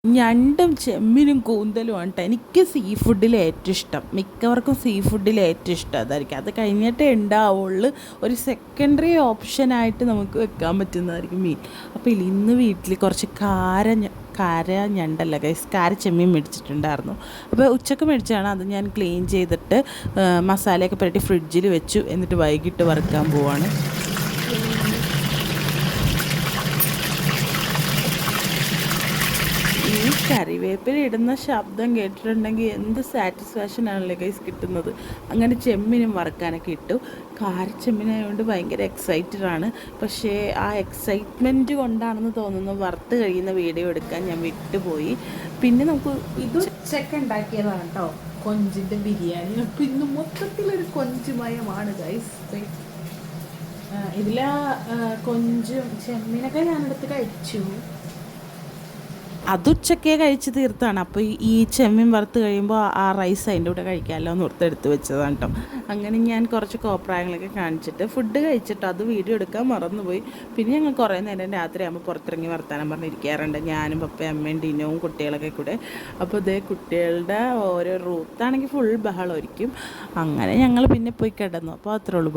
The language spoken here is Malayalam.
ഞണ്ടും ചെമ്മീനും കൂന്തലുമാണ് കേട്ടോ എനിക്ക് സീ ഫുഡിൽ ഏറ്റവും ഇഷ്ടം. മിക്കവർക്കും സീ ഫുഡിൽ ഏറ്റവും ഇഷ്ടം അതായിരിക്കും. അത് കഴിഞ്ഞിട്ടേ ഉണ്ടാവുള്ളൂ. ഒരു സെക്കൻഡറി ഓപ്ഷനായിട്ട് നമുക്ക് വെക്കാൻ പറ്റുന്നതായിരിക്കും മീൻ. അപ്പോൾ ഇന്ന് വീട്ടിൽ കുറച്ച് കാര ഞണ്ടല്ല ഗൈസ്, കാര ചെമ്മീൻ മേടിച്ചിട്ടുണ്ടായിരുന്നു. അപ്പോൾ ഉച്ചക്ക് മേടിച്ചതാണ്. അത് ഞാൻ ക്ലീൻ ചെയ്തിട്ട് മസാലയൊക്കെ പുരട്ടി ഫ്രിഡ്ജിൽ വെച്ചു. എന്നിട്ട് വൈകിട്ട് വറുക്കാൻ പോവാണ്. ഈ കറിവേപ്പില ഇടുന്ന ശബ്ദം കേട്ടിട്ടുണ്ടെങ്കിൽ എന്ത് സാറ്റിസ്ഫാക്ഷൻ ആണല്ലേ ഗൈസ് കിട്ടുന്നത്. അങ്ങനെ ചെമ്മീനും വറുക്കാനൊക്കെ ഇട്ടു. കാരച്ചെമ്മീനായതുകൊണ്ട് ഭയങ്കര എക്സൈറ്റഡ് ആണ്. പക്ഷേ ആ എക്സൈറ്റ്മെൻറ്റ് കൊണ്ടാണെന്ന് തോന്നുന്നു വറുത്ത് കഴിയുന്ന വീഡിയോ എടുക്കാൻ ഞാൻ വിട്ടുപോയി. പിന്നെ നമുക്ക് ഇത് ഉച്ചക്ക് ഉണ്ടാക്കിയതാണ് കേട്ടോ, കൊഞ്ചിൻ്റെ ബിരിയാണി. അപ്പോൾ ഇന്ന് മൊത്തത്തിലൊരു കൊഞ്ചുമയമാണ് ഗൈസ്. ഇതിൽ കൊഞ്ചും ചെമ്മീനൊക്കെ ഞാനെടുത്ത് കഴിച്ചു. അതുച്ചക്കേ കഴിച്ച് തീർത്താണ്. അപ്പോൾ ഈ ചെമ്മീൻ വറുത്ത് കഴിയുമ്പോൾ ആ റൈസ് അതിൻ്റെ കൂടെ കഴിക്കാമല്ലോ എന്ന് ഓർത്തെടുത്ത് വെച്ചതാണ് കേട്ടോ. അങ്ങനെ ഞാൻ കുറച്ച് കോപ്രായങ്ങളൊക്കെ കാണിച്ചിട്ട് ഫുഡ് കഴിച്ചിട്ട് അത് വീഡിയോ എടുക്കാൻ മറന്നുപോയി. പിന്നെ ഞങ്ങൾ കുറേ നേരം രാത്രിയാകുമ്പോൾ പുറത്തിറങ്ങി വർത്താനം പറഞ്ഞിരിക്കാറുണ്ട്, ഞാനും പപ്പയും അമ്മയും ഡിനവും കുട്ടികളൊക്കെ കൂടെ. അപ്പോൾ ഇതേ കുട്ടികളുടെ ഓരോ റൂത്താണെങ്കിൽ ഫുൾ ബഹളമായിരിക്കും. അങ്ങനെ ഞങ്ങൾ പിന്നെ പോയി കിടന്നു. അപ്പോൾ അത്രേ ഉള്ളൂ.